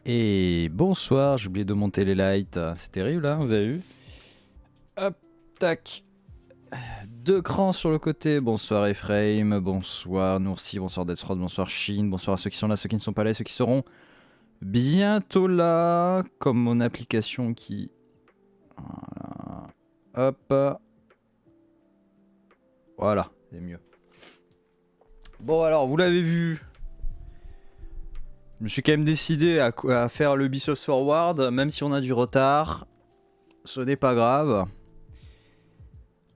Et bonsoir, j'ai oublié de monter les lights. C'est terrible, hein, vous avez vu? Hop, tac. Deux crans sur le côté. Bonsoir Ephraim, bonsoir Noursi, bonsoir Deathrod, bonsoir Shin, bonsoir à ceux qui sont là, ceux qui ne sont pas là, ceux qui seront bientôt là. Comme mon application qui... Voilà. Hop. Voilà, c'est mieux. Bon alors, vous l'avez vu. Je me suis quand même décidé à faire le Ubisoft Forward, même si on a du retard. Ce n'est pas grave.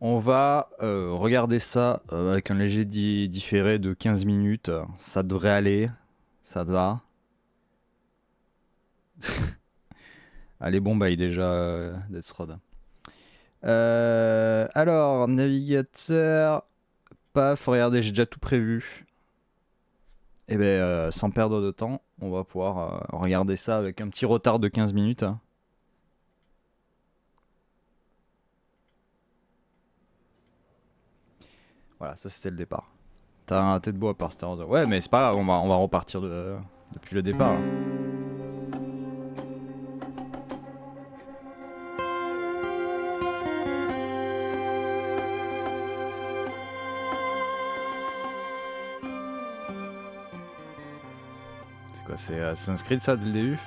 On va regarder ça avec un léger différé de 15 minutes. Ça devrait aller. Ça te va. Allez, bon, bah, déjà, Deathstrode. Alors, navigateur. Paf, regardez, j'ai déjà tout prévu. Et ben, sans perdre de temps, on va pouvoir regarder ça avec un petit retard de 15 minutes. Voilà, ça c'était le départ. T'as un tête beau à part Star Wars. Ouais, mais c'est pas grave, on va repartir depuis le départ. Hein. C'est quoi, c'est Assassin's Creed ça dès le début?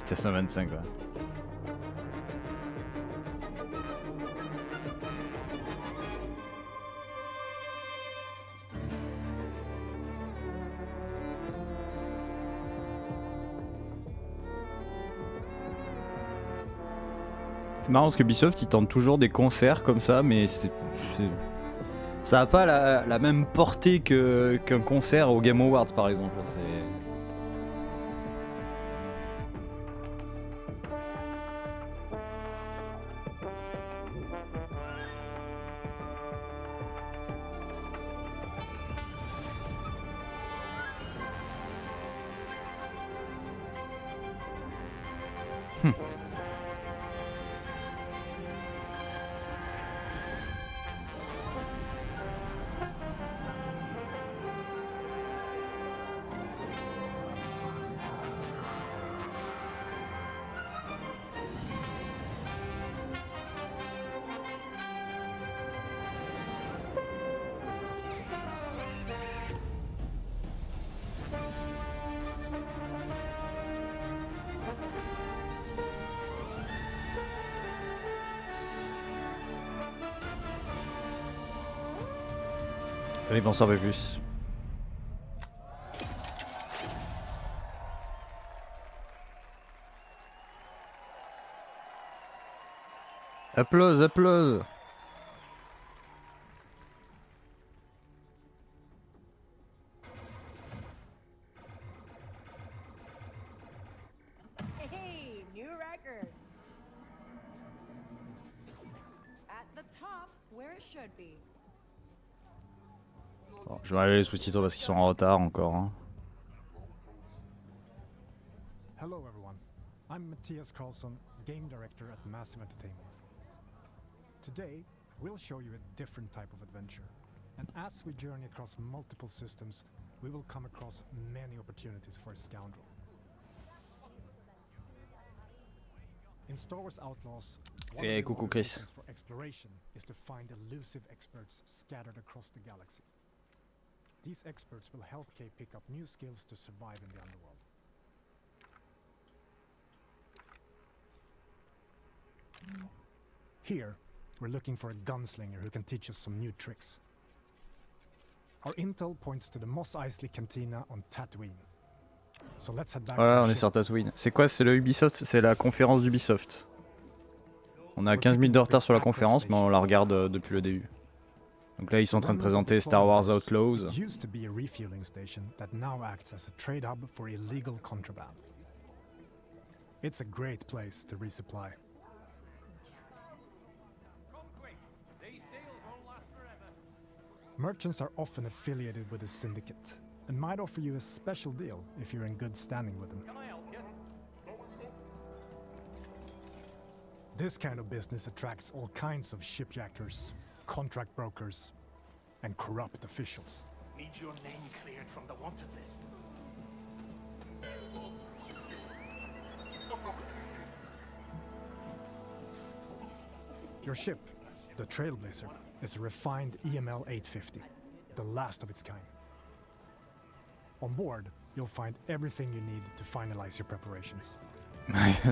C'était 125 ouais. C'est marrant parce que Ubisoft ils tentent toujours des concerts comme ça, mais ça a pas la même portée qu'un concert au Game Awards par exemple. C'est... Oui, bonsoir Bébus. Applause, applause. Hey, new record. At the top, where it should be. Bon, je vais aller les sous-titres parce qu'ils sont en retard encore. Hein. Hello everyone, I'm Matthias Karlsson, Game Director at Massive Entertainment. Today, we'll show you a different type of adventure. And as we journey across multiple systems, we will come across many opportunities for a scoundrel. In Star Wars Outlaws, one of the coucou Chris. motivations for exploration is to find elusive experts scattered across the galaxy. These experts will help Kay pick up new skills to survive in the underworld. Here, we're looking for a gunslinger who can teach us some new tricks. Our intel points to the Mos Eisley Cantina on Tatooine. So let's head back. Voilà, on est sur Tatooine. C'est quoi? C'est le Ubisoft? C'est la conférence d'Ubisoft. On a 15 minutes de retard sur la conférence, mais on la regarde depuis le début. Donc là, ils sont en train de présenter Star Wars Outlaws. It used to be a refueling station that now acts as a trade hub for illegal contraband. It's a great place to resupply. Merchants are often affiliated with a syndicate and might offer you a special deal if you're in good standing with them. This kind of business attracts all kinds of shipjackers, contract brokers, and corrupt officials. Need your name cleared from the wanted list. Your ship, the Trailblazer, is a refined EML 850, the last of its kind. On board, you'll find everything you need to finalize your preparations.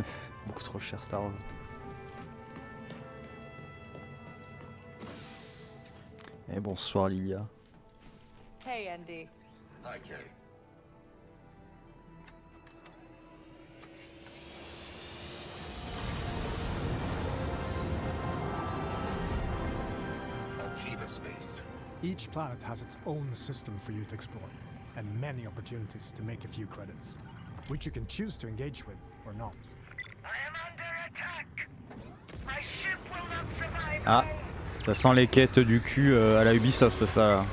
C'est beaucoup trop cher Star Wars. Et bonsoir Lilia. Hey, Andy. Hi, Kay. Akiva space. Each planet has its own system for you to explore, and many opportunities to make a few credits, which you can choose to engage with or not. I am under attack. My ship will not survive. Ah, ça sent les quêtes du cul à la Ubisoft ça. Là.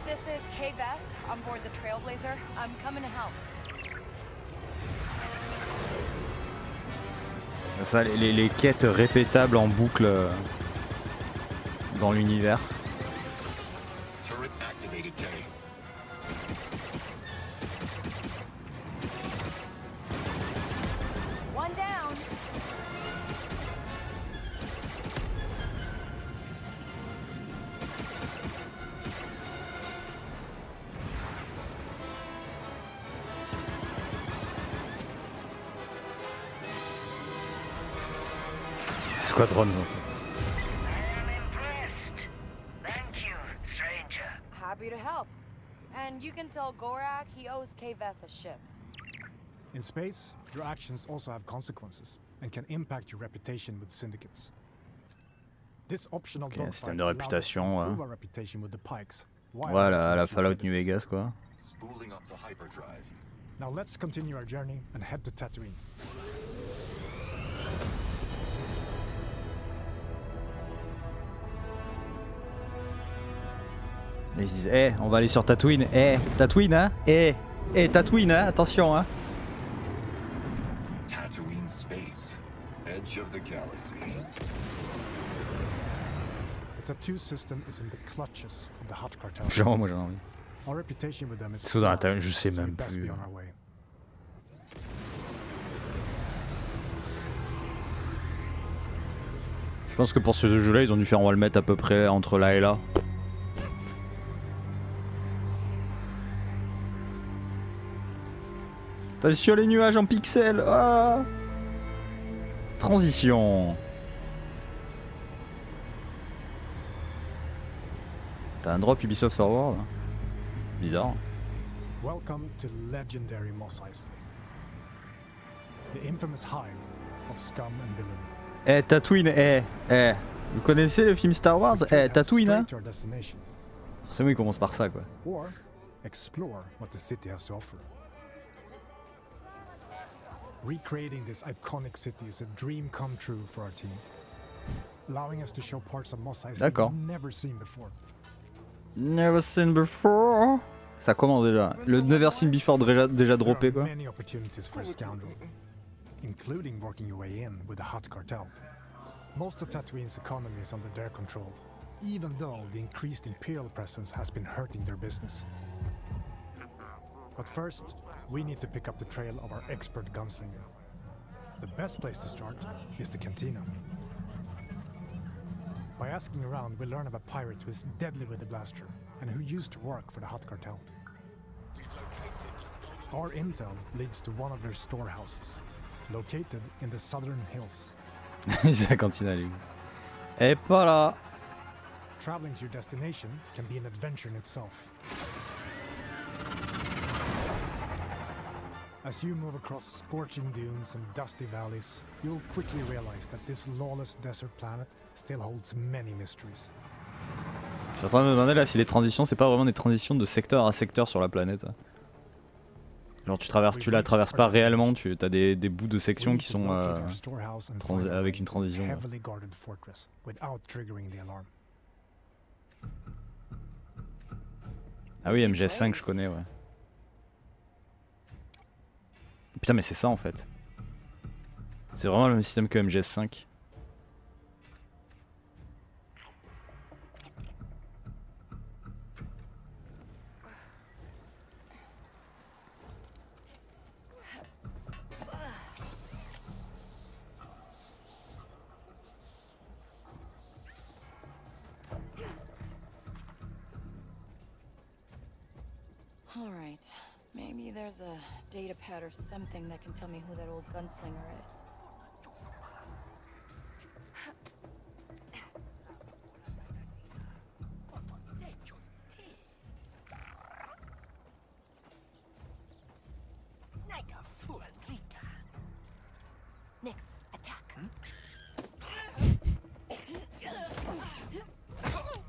This is Kay Vess on board the Trailblazer. I'm coming to help. Ça, les quêtes répétables en boucle dans l'univers. Turret activated, Kay. One down. Squadrons en fait. I am impressed. Thank you, stranger. Happy to help. And you can tell Gorak he owes Kay Vess a ship. In space, your actions also have consequences and can impact your reputation with syndicates. This optional Ok, dogfight système de allows us to réputation, improve ouais. our reputation with the Pikes, while Voilà, making à a la few Fallout New credits. Vegas quoi. Spooling up the hyperdrive. Now let's continue our journey and head to Tatooine. Et ils se disent, on va aller sur Tatooine, Tatooine hein, Tatooine hein, attention hein. Tatooine space. Edge of the galaxy. The Tattoo system is in the clutches of the Hutt cartel. Genre moi j'en ai envie. Our reputation with them is Sous dans la flawed, table, je sais so we même best plus. be on our way. Je pense que pour ce jeu là ils ont dû faire on va le mettre à peu près entre là et là. Attention les nuages en pixels. Ah transition. T'as un drop Ubisoft Forward. Bizarre. Welcome to legendary Mos Eisley, the infamous hive of scum and villainy. Tatooine, Vous connaissez le film Star Wars? We could head Tatooine hein? straight to our destination, Forcément il commence par ça quoi. or explore what the city has to offer. Recreating this iconic city is a dream come true for our team, allowing us to show parts of Mos Eisley D'accord. we've never seen before. Never seen before. Ça commence déjà. Le Never Seen Before déjà droppé There are quoi. many opportunities for a scoundrel, including working your way in with the Hutt cartel. Most of Tatooine's economy is under their control, even though the increased Imperial presence has been hurting their business. But first, we need to pick up the trail of our expert gunslinger. The best place to start is the cantina. By asking around, we learn of a pirate who is deadly with the blaster and who used to work for the Hutt cartel. Our intel leads to one of their storehouses, located in the southern hills. C'est la cantine à lui. Et pas là. Traveling to your destination can be an adventure in itself. As you move across scorching dunes and dusty valleys, you'll quickly realize that this lawless desert planet still holds many mysteries. Je suis en train de me demander là si les transitions c'est pas vraiment des transitions de secteur à secteur sur la planète. Genre tu la traverses pas réellement, tu as des bouts de sections We qui need to sont locate our storehouse and find a avec way une to transition. this heavily guarded fortress without triggering the alarm. Ah oui, MGS5 je connais ouais. Putain mais c'est ça en fait. C'est vraiment le même système que MGS5. All right. Maybe there's a data pad or something that can tell me who that old gunslinger is. Nix, attack.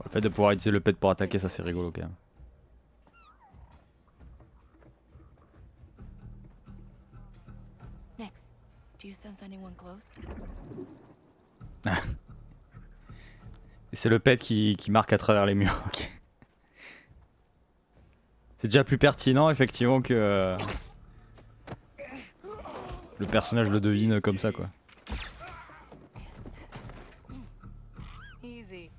Le fait de pouvoir utiliser le pet pour attaquer, ça c'est rigolo quand même. Nix, do you sense anyone close? Et c'est le pet qui marque à travers les murs. Ok. C'est déjà plus pertinent effectivement que le personnage le devine comme ça quoi. Easy.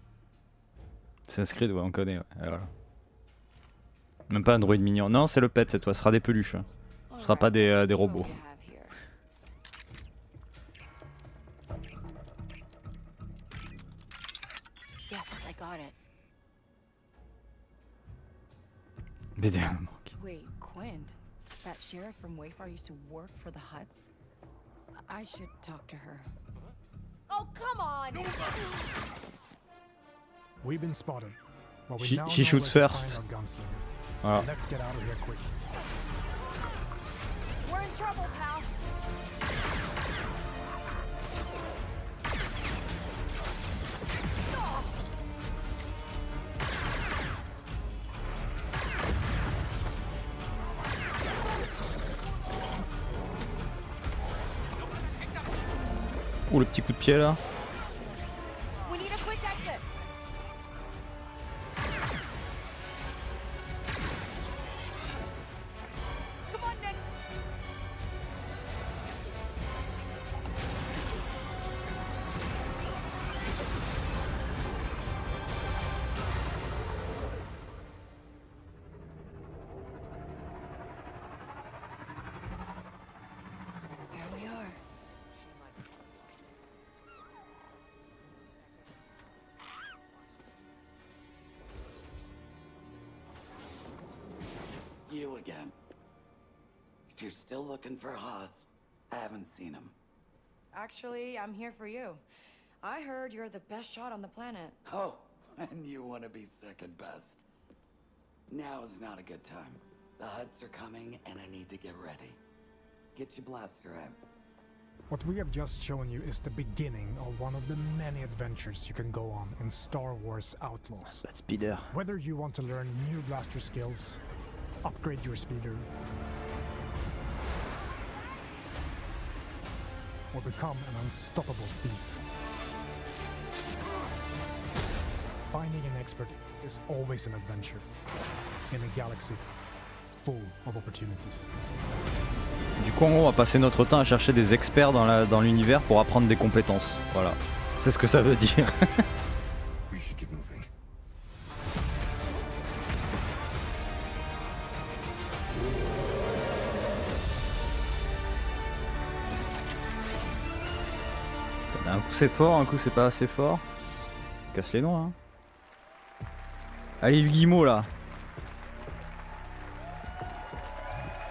Assassin's Creed, ouais, on connaît. Ouais. Et voilà. Même pas un droïde mignon. Non, c'est le pet cette fois. Ce sera des peluches. Hein. Ce sera pas des robots. Yes, I got it. BD. Wait, Quint, that sheriff from Wayfar used to work for the Hutts? I should talk to her. Oh, come on! We've been spotted. But we She now know shoots where to first. find our gunslinger. Voilà. Let's get out of here quick. We're in trouble, pal. Ouh, le petit coup de pied là. We need a quick exit. Come on, Nick. Here we are. You again. If you're still looking for Haas, I haven't seen him. Actually, I'm here for you. I heard you're the best shot on the planet. Oh, and you want to be second best. Now is not a good time. The Hutts are coming, and I need to get ready. Get your blaster out. What we have just shown you is the beginning of one of the many adventures you can go on in Star Wars Outlaws. Pas de speeder. Whether you want to learn new blaster skills, upgrade your speeder, or become an unstoppable thief, finding an expert is always an adventure in a galaxy full of opportunities. Du coup, en gros, on va passer notre temps à chercher des experts dans l'univers pour apprendre des compétences. Voilà. C'est ce que ça veut dire. We should keep moving. Un coup c'est fort, un coup c'est pas assez fort. Casse les noms, hein. Allez, Guillemot là.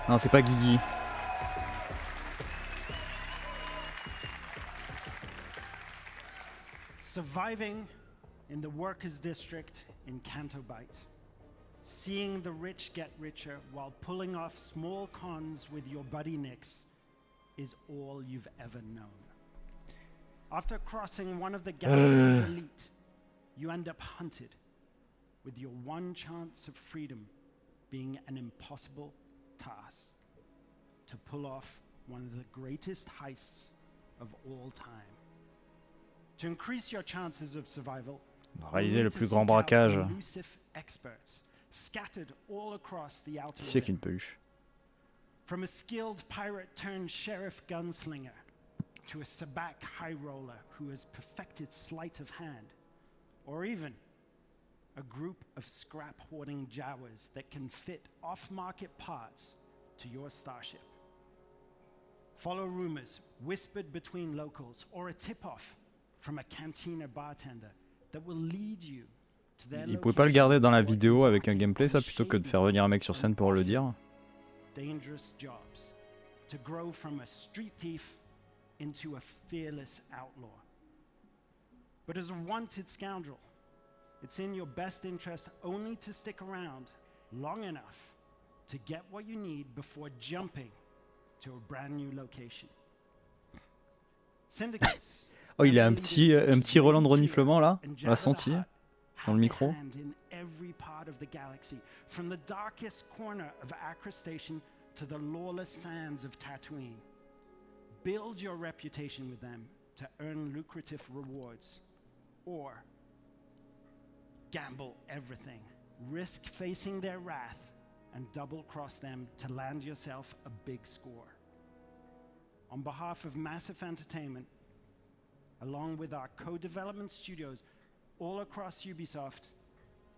Non, c'est pas Guigui. Surviving in the workers' district in Canto Bight. Seeing the rich get richer while pulling off small cons with your buddy Nix is all you've ever known. After crossing one of the galaxy's elite, you end up hunted, with your one chance of freedom being an impossible task: to pull off one of the greatest heists of all time. To increase your chances of survival, Réaliser le plus grand braquage. elusive experts scattered all across the outer Ici avec rim. une peluche. From a skilled pirate turned sheriff gunslinger to a sabak high roller who has perfected sleight of hand, or even a group of scrap hoarding Jawas that can fit off-market parts to your starship. Follow rumors whispered between locals, or a tip-off from a cantina bartender that will lead you to their Ils pouvaient pas le garder dans la location vidéo before avec un gameplay ça plutôt que de faire venir un mec sur scène pour le dire. dangerous jobs to grow from a street thief into a fearless outlaw. But as a wanted scoundrel, it's in your best interest only to stick around long enough to get what you need before jumping to a brand new location. Syndicates. Oh, il a un petit Roland de reniflement là, on l'a senti dans le micro. In every part of the galaxy, from the darkest corner of Acra Station to the lawless sands of Tatooine. Build your reputation with them to earn lucrative rewards, or gamble everything, risk facing their wrath, and double-cross them to land yourself a big score. On behalf of Massive Entertainment, along with our co-development studios all across Ubisoft,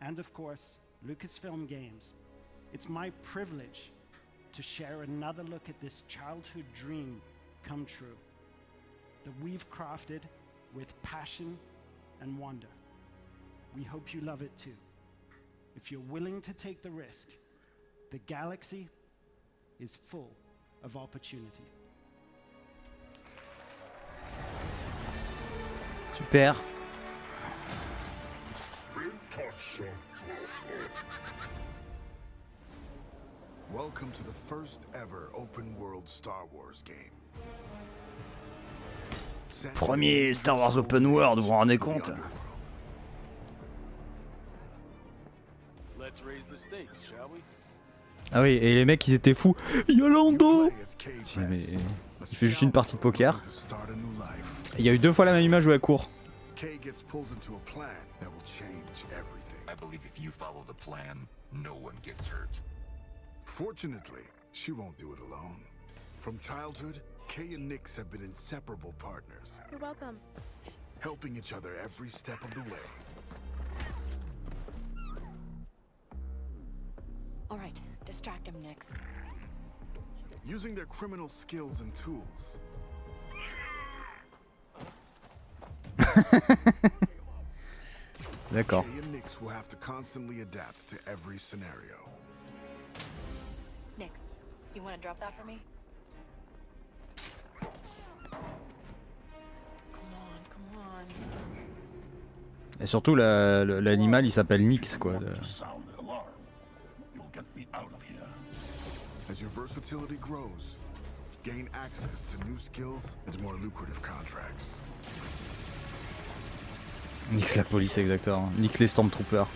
and of course, Lucasfilm Games, it's my privilege to share another look at this childhood dream come true that we've crafted with passion and wonder. We hope you love it too. If you're willing to take the risk, the galaxy is full of opportunity. Super. Welcome to the first ever open world Star Wars game. Premier Star Wars Open World, vous vous rendez compte? Let's raise the stakes, shall we? Ah oui, et les mecs ils étaient fous. Yolando! Mais il fait juste une partie de poker. Il y a eu 2 fois la même image où elle court. Kay gets pulled into a plan that will change everything. I believe if you follow the plan, no one gets hurt. Fortunately, she won't do it alone. From childhood, Kay and Nix have been inseparable partners, You're welcome. helping each other every step of the way. All right, distract him, Nix. Using their criminal skills and tools, D'accord. Kay and Nix will have to constantly adapt to every scenario. Nix, you want to drop that for me? Come on. Et surtout l'animal il s'appelle Nix quoi. Sound the alarm. You'll get me out of here. As your versatility grows, gain access to new skills and more lucrative contracts. Nix la police exactement. Nix les Stormtroopers.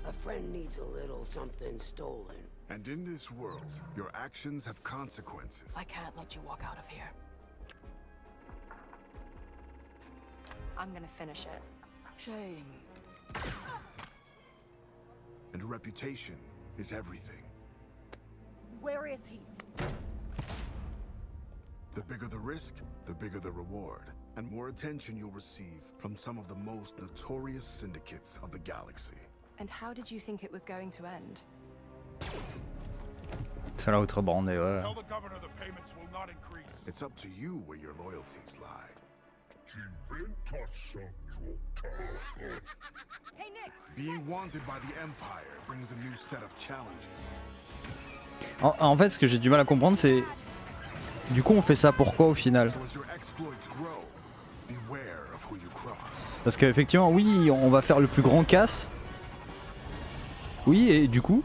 A friend needs a little something stolen. And in this world, your actions have consequences. I can't let you walk out of here. I'm gonna finish it. Shame. And reputation is everything. Where is he? The bigger the risk, the bigger the reward, and more attention you'll receive from some of the most notorious syndicates of the galaxy. And how did you think it was going to end? Fais la outre bande et ouais. Tell the governor the payments will not increase. It's up to you where your loyalties lie. Hey, Nix! Being wanted by the Empire brings a new set of challenges. En fait ce que j'ai du mal à comprendre c'est... Du coup on fait ça pourquoi au final? So as your exploits grow, beware of who you cross. Parce qu'effectivement oui on va faire le plus grand casse. Oui et du coup...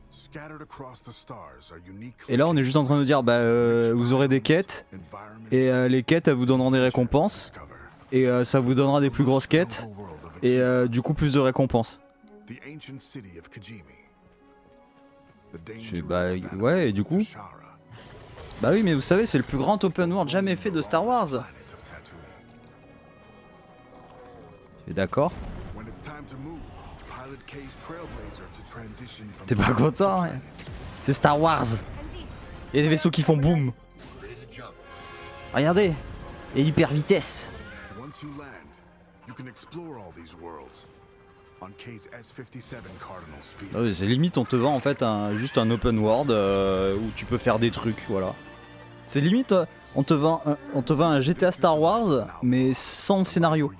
Scattered across the stars are unique. Et là on est juste en train de dire bah vous aurez des quêtes. Et les quêtes elles vous donneront des récompenses. Et ça vous donnera des plus grosses quêtes. Et du coup plus de récompenses. The ancient city of Kijimi. Bah ouais et du coup... Bah oui mais vous savez c'est le plus grand open world jamais fait de Star Wars. Et d'accord. T'es pas content hein? C'est Star Wars. Il y a des vaisseaux qui font boum. Regardez. Et l'hyper vitesse. Ah oui, c'est limite on te vend en fait juste un open world où tu peux faire des trucs, voilà. C'est limite on te vend un GTA Star Wars mais sans scénario.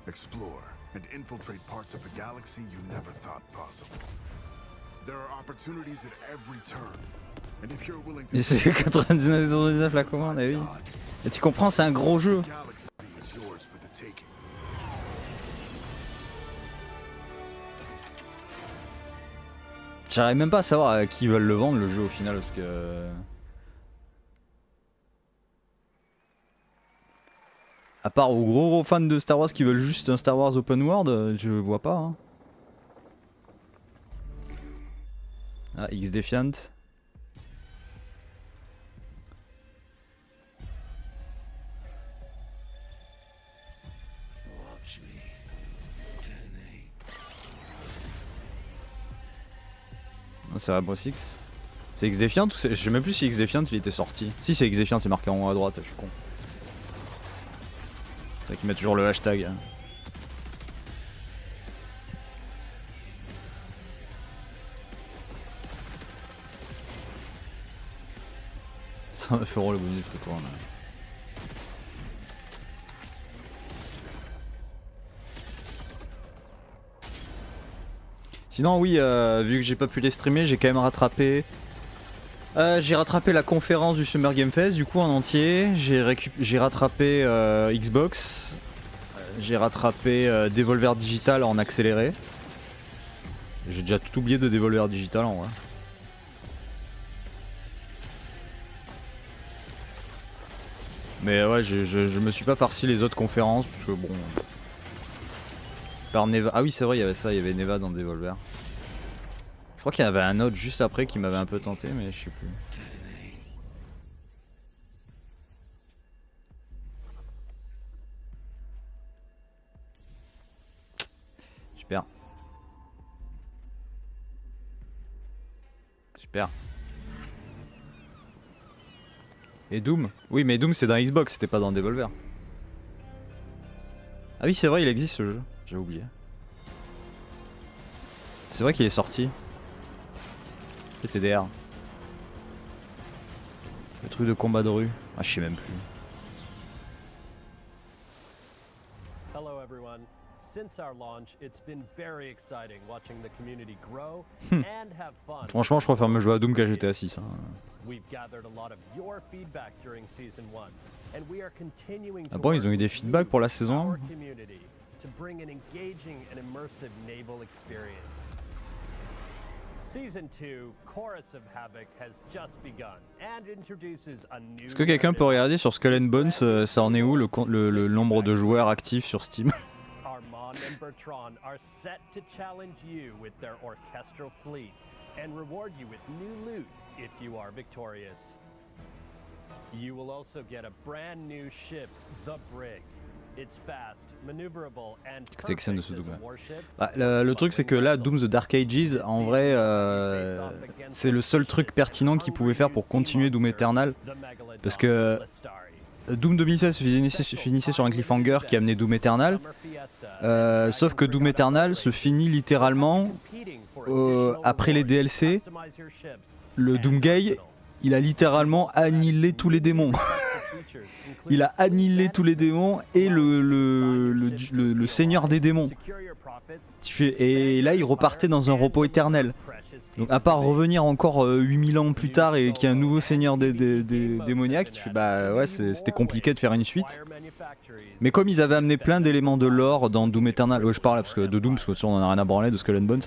explore, and infiltrate parts of the galaxy you never thought possible. There are opportunities at every turn. And if you're willing to Et c'est 99,99 la commande, eh oui. Et tu comprends, c'est un gros jeu. the galaxy is yours for the taking. J'arrive même pas à savoir à qui ils veulent le vendre le jeu au final parce que. À part aux gros fans de Star Wars qui veulent juste un Star Wars open world, je vois pas. Hein. Ah, X Defiant. C'est Rainbow Six. C'est X Defiant ou c'est... Je sais même plus si X Defiant il était sorti. Si c'est X Defiant, c'est marqué en haut à droite, je suis con. C'est vrai qu'ils mettent toujours le hashtag. Hein. €109 le bonus de quoi là. Sinon oui, vu que j'ai pas pu les streamer, j'ai quand même rattrapé. J'ai rattrapé la conférence du Summer Game Fest du coup en entier. J'ai rattrapé Xbox. J'ai rattrapé Devolver Digital en accéléré. J'ai déjà tout oublié de Devolver Digital en vrai. Mais ouais, je me suis pas farci les autres conférences parce que bon. Par Neva. Ah oui, c'est vrai, il y avait ça, il y avait Neva dans Devolver. Je crois qu'il y en avait un autre juste après qui m'avait un peu tenté, mais je sais plus. Super. Super. Et Doom? Oui, mais Doom c'est dans Xbox, c'était pas dans Devolver. Ah oui, c'est vrai, il existe ce jeu. J'ai oublié. C'est vrai qu'il est sorti. PTDR. Le truc de combat de rue. Ah, je sais même plus. Hello everyone. Since our launch, it's been very exciting watching the community grow and have fun. Franchement, je préfère me jouer à Doom qu'à GTA 6. Hein. Ah bon, ils ont eu des feedbacks pour la saison 1? Est-ce que quelqu'un peut regarder sur Skull and Bones, ça en est où le nombre de joueurs actifs sur Steam? Armand and Bertrand are set to challenge you with their orchestral fleet and reward you with new loot if you are victorious. You will also get a brand new ship, the Brig. It's fast, maneuverable and perfect as a warship. Bah, le truc c'est que là, Doom the Dark Ages, en vrai, c'est le seul truc pertinent qu'ils pouvaient faire pour continuer Doom Eternal. Parce que Doom 2016 finissait sur un cliffhanger qui amenait Doom Eternal. Sauf que Doom Eternal se finit littéralement après les DLC. Le Doomguy, il a littéralement annihilé tous les démons. Il a annihilé tous les démons et le seigneur des démons. Et là, il repartait dans un repos éternel. Donc à part revenir encore 8000 ans plus tard et qu'il y a un nouveau seigneur des démoniaques, tu fais bah ouais, c'était compliqué de faire une suite. Mais comme ils avaient amené plein d'éléments de lore dans Doom Eternal, je parle parce que de Doom, parce que on en a rien à branler de Skull and Bones.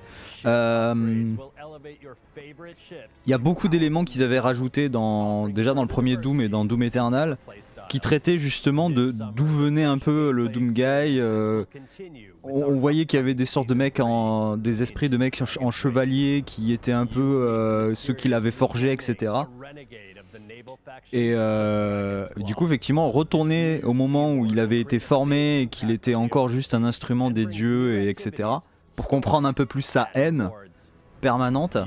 Il y a beaucoup d'éléments qu'ils avaient rajoutés déjà dans le premier Doom et dans Doom Eternal, qui traitait justement d'où venait un peu le Doomguy. On voyait qu'il y avait des sortes de mecs, des esprits de mecs en chevalier qui étaient un peu ceux qui l'avaient forgé, etc. Et du coup, effectivement, retourner au moment où il avait été formé et qu'il était encore juste un instrument des dieux, et etc. Pour comprendre un peu plus sa haine permanente.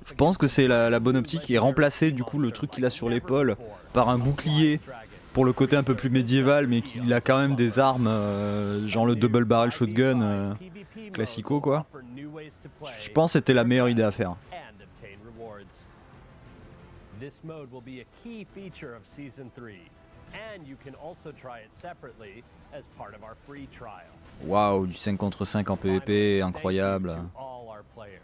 Je pense que c'est la bonne optique et remplacer du coup le truc qu'il a sur l'épaule par un bouclier pour le côté un peu plus médiéval, mais qu'il a quand même des armes genre le double barrel shotgun classico quoi. Je pense que c'était la meilleure idée à faire. And you can also try it separately as part of our free trial. Waouh, du 5 contre 5 en PvP, incroyable. Thank you to all our players.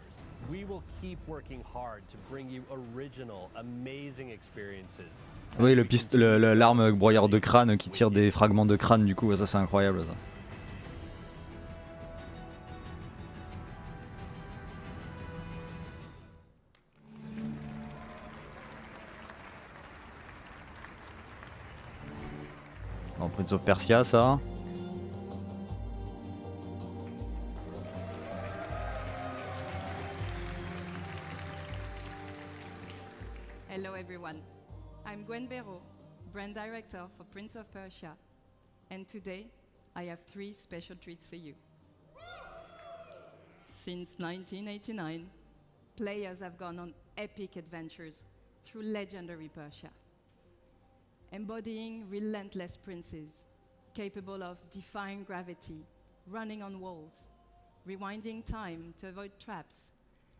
We will keep working hard to bring you original, amazing experiences. Oui, l'arme broyeur de crâne qui tire des fragments de crâne, du coup, ça c'est incroyable ça. Bon, Prince of Persia, ça. Hello everyone, I'm Gwen Béraud, brand director for Prince of Persia, and today I have 3 special treats for you. Since 1989, players have gone on epic adventures through legendary Persia, embodying relentless princes, capable of defying gravity, running on walls, rewinding time to avoid traps,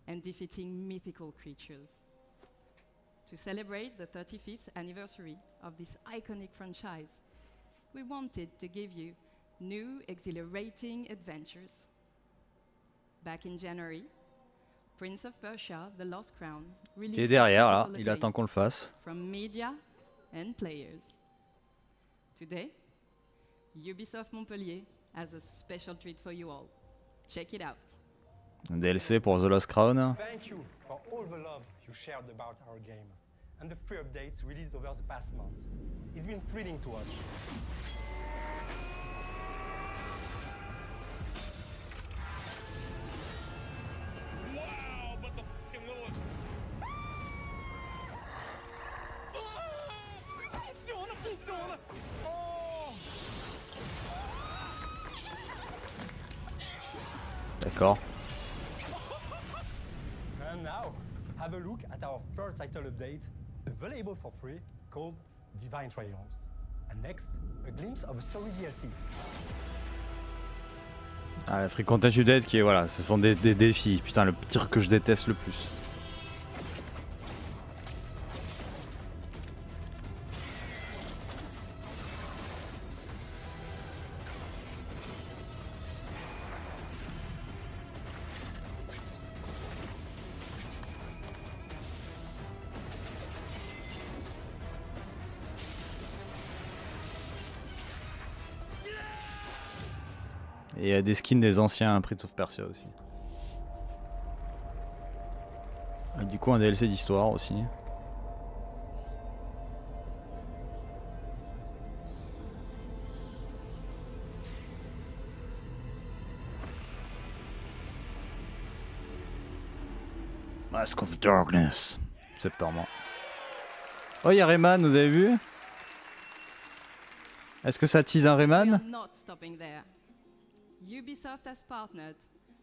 and defeating mythical creatures. To celebrate the 35th anniversary of this iconic franchise, we wanted to give you new, exhilarating adventures. Back in January, Prince of Persia: The Lost Crown released Il est derrière là, critical il attend acclaim qu'on le fasse. from media and players. Today, Ubisoft Montpellier has a special treat for you all. Check it out. Un DLC pour The Lost Crown. Thank you for all the love you shared about our game and the free updates released over the past months. It's been thrilling to watch. Wow, but the f***ing Lord. Attention. Oh. D'accord. And now, have a look at our first title update, available for free, called Divine Triumphs. And next, a glimpse of a story DLC. Ah, la Free Content Update qui est, voilà, ce sont des défis. Putain, le truc que je déteste le plus. Et il y a des skins des anciens Prince of Persia aussi. Et du coup un DLC d'histoire aussi. Mask of Darkness. Septembre. Oh, il y a Rayman, vous avez vu? Est-ce que ça tease un We Rayman? are not stopping there. Ubisoft has partnered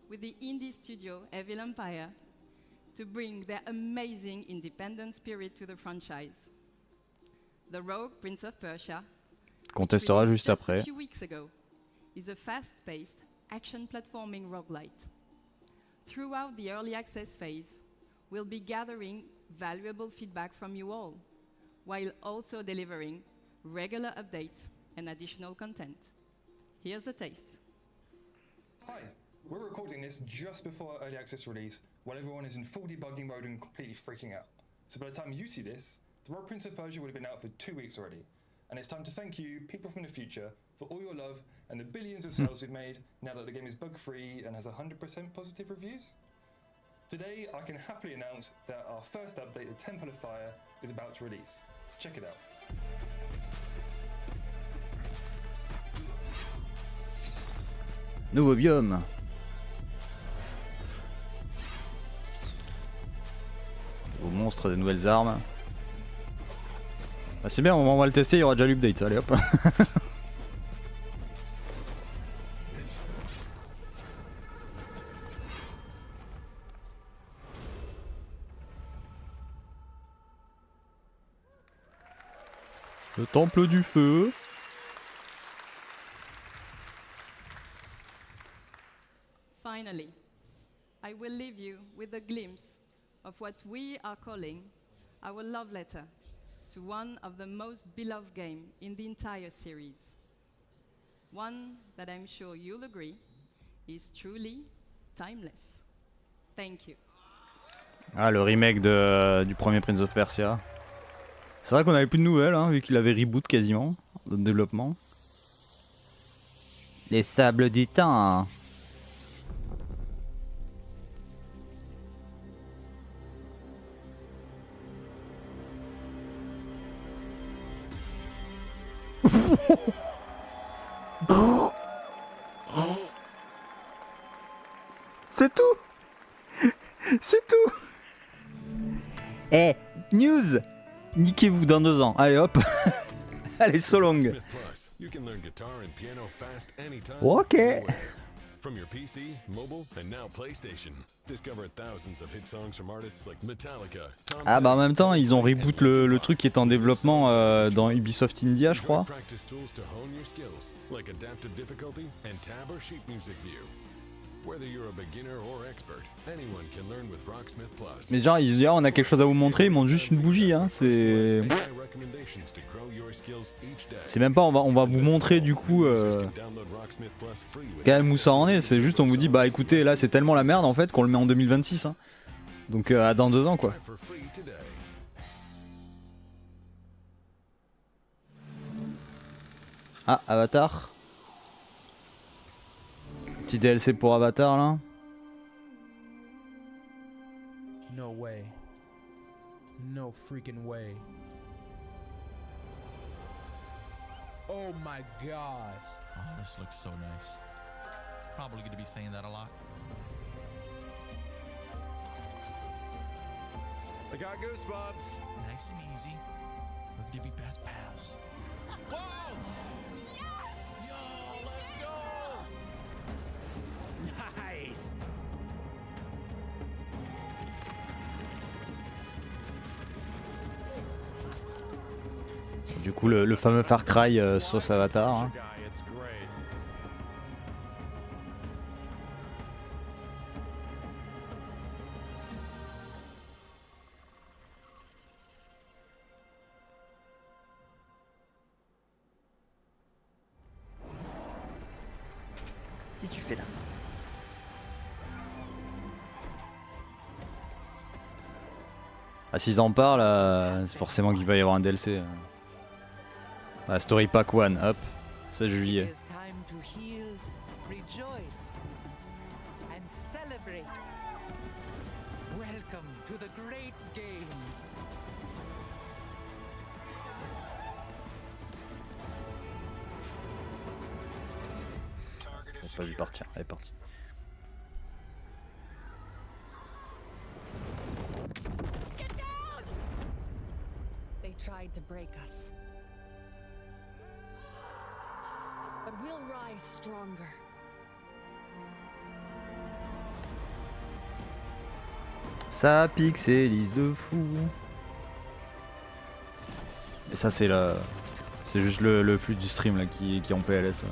with the indie studio Evil Empire to bring their amazing independent spirit to the franchise. The Rogue Prince of Persia, Qu'on testera released juste just après. a few weeks ago, is a fast-paced action platforming roguelite. Throughout the early access phase, we'll be gathering valuable feedback from you all, while also delivering regular updates and additional content. Here's a taste. Hi, we're recording this just before our early access release, while everyone is in full debugging mode and completely freaking out. So by the time you see this, The Rogue Prince of Persia would have been out for 2 weeks already. And it's time to thank you, people from the future, for all your love and the billions of sales we've made now that the game is bug-free and has 100% positive reviews. Today, I can happily announce that our first update, The Temple of Fire, is about to release. Check it out. Nouveau biome. Nouveaux monstres, de nouvelles armes. Bah, c'est bien, au moment où on va le tester, il y aura déjà l'update. Allez hop. Le temple du feu. Finally, I will leave you with a glimpse of what we are calling our love letter to one of the most beloved games in the entire series. One that I'm sure you'll agree is truly timeless. Thank you. Ah, le remake du premier Prince of Persia. C'est vrai qu'on avait plus de nouvelles, hein, vu qu'il avait reboot quasiment, de développement. Les sables du temps. C'est tout. C'est tout. Eh, news. Niquez-vous dans 2 ans. Allez hop. Allez, so long. Ok. From your PC, mobile, and now PlayStation. Discover thousands of hit songs from artists like Metallica. Ah bah en même temps, ils ont reboot le truc qui est en développement dans Ubisoft India, je crois. Practice tools to hone your skills, like adaptive difficulty and tab or sheet music view. Whether you're a beginner or expert, anyone can learn with Rocksmith Plus. Mais genre, ils se disent, ah, on a quelque chose à vous montrer, ils montrent juste une bougie, hein. C'est même pas, on va vous montrer du coup quand même où ça en est. C'est juste, on vous dit, bah écoutez, là c'est tellement la merde en fait qu'on le met en 2026. Hein. Donc dans 2 ans quoi. Ah, Avatar. Petit DLC pour Avatar là. No way. No freaking way. Oh my god. Oh, this looks so nice. Probably gonna be saying that a lot. I got goosebumps. Nice and easy. We're gonna be best pals. Whoa! Yo, let's go! Nice. Du coup, le fameux Far Cry sauce Avatar. Hein. Qu'est-ce que tu fais là? Ah, s'ils en parlent, c'est forcément qu'il va y avoir un DLC. Ah, Story Pack 1, hop, 16 juillet. J'ai pas vu partir, elle est partie. They tried to break us. But we'll rise stronger. Ça pixelise de fou. Et ça c'est c'est juste le flux du stream là qui est en PLS. Ouais.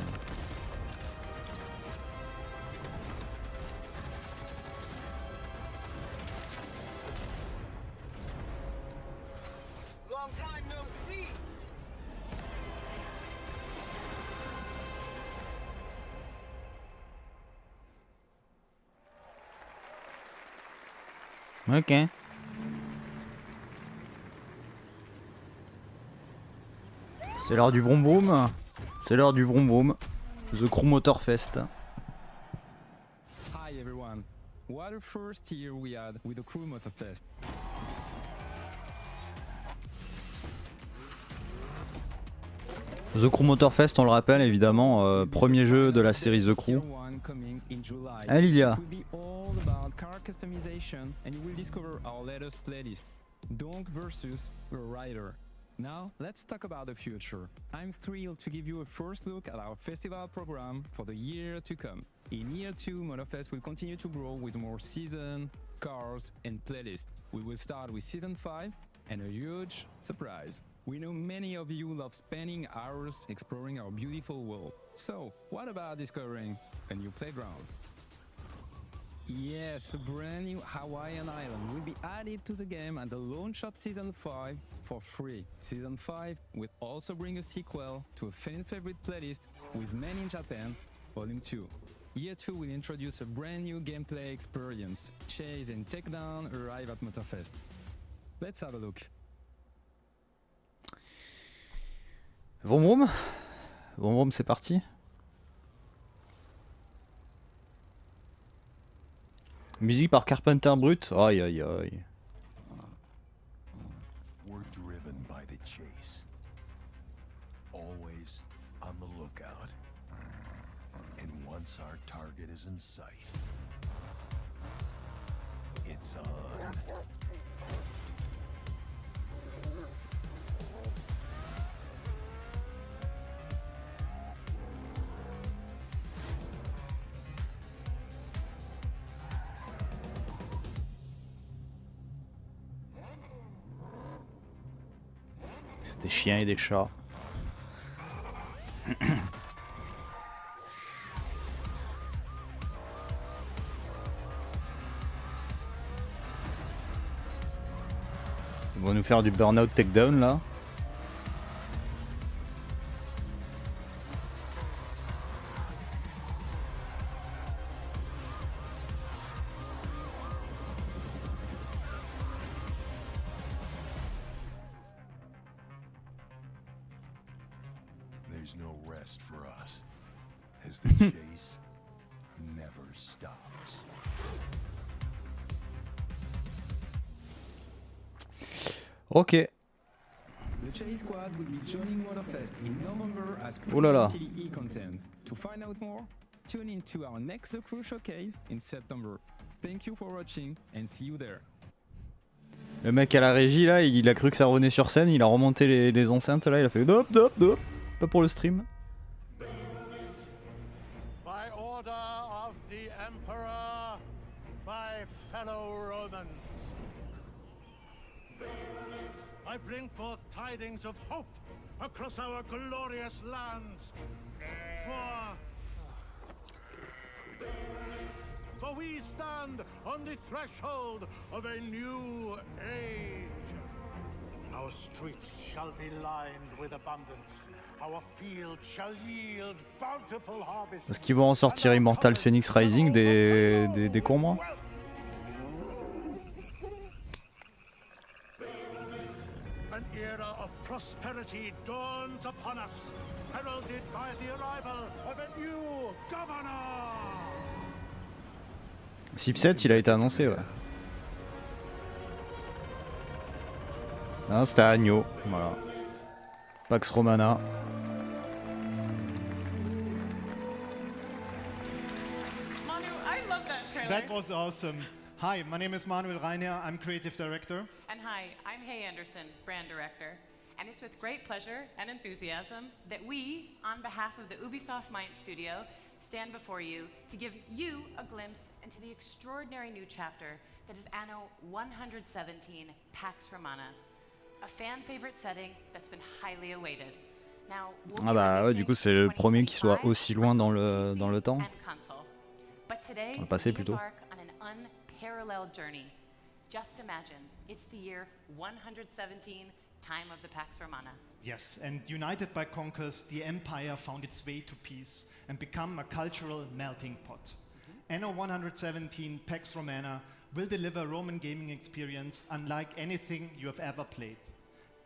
Ok. C'est l'heure du vroom vroom. C'est l'heure du vroom vroom. The Crew Motor Fest. Hi everyone. What a first year we had with the Crew Motor Fest. The Crew Motor Fest, on le rappelle évidemment, premier jeu de la série The Crew. Ah, Lilia. Car customization, and you will discover our latest playlist, Donk versus the Rider. Now, let's talk about the future. I'm thrilled to give you a first look at our festival program for the year to come. In year 2, Motorfest will continue to grow with more seasons, cars, and playlists. We will start with Season 5 and a huge surprise. We know many of you love spending hours exploring our beautiful world. So, what about discovering a new playground? Yes, a brand new Hawaiian island will be added to the game at the launch of Season 5 for free. Season 5 will also bring a sequel to a fan favorite playlist with Men in Japan, Volume 2. Year 2 will introduce a brand new gameplay experience. Chase and Takedown arrive at Motorfest. Let's have a look. Vroom vroom. Vroom vroom, c'est parti. Musique par Carpenter Brut. Aïe aïe aïe. We're driven by the chase. Always on the lookout. And once our target is in sight, it's on. Des chiens et des chats. Ils vont nous faire du burnout takedown là. There's no rest for us, as the chase never stops. Ok. The Chase Squad will be joining Motorfest in November as Oh là là. KDE content. To find out more, tune in to our next The Crew Showcase in September. Thank you for watching and see you there. Le mec à la régie là, il a cru que ça revenait sur scène, il a remonté les enceintes là, il a fait dop dop dop. Pas pour le stream. By order of the Emperor, my fellow Romans, I bring forth tidings of hope across our glorious lands. For we stand on the threshold of a new age. Our streets shall be lined with abundance. Our fields shall yield bountiful harvests. Est-ce qu'ils vont en sortir Immortal Phoenix Rising des combres? An era of prosperity dawns upon us, heralded by the arrival of a new governor. Civ 7 il a été annoncé ouais. Non c'était Agno, voilà. Pax Romana. Manu, I love that trailer. That was awesome. Hi, my name is Manuel Reiner. I'm creative director. And hi, I'm Hay Anderson, brand director. And it's with great pleasure and enthusiasm that we, on behalf of the Ubisoft Mind Studio, stand before you to give you a glimpse into the extraordinary new chapter that is Anno 117 Pax Romana, a fan favorite setting that's been highly awaited. Now, we'll Ah bah ouais, du coup c'est le premier qui soit aussi loin dans le temps. But today, Dans le passé we plutôt. embark on an unparalleled journey. Just imagine, it's the year 117, time of the Pax Romana. Yes, and united by conquers, the Empire found its way to peace and become a cultural melting pot. Anno 117 Pax Romana will deliver Roman gaming experience unlike anything you have ever played.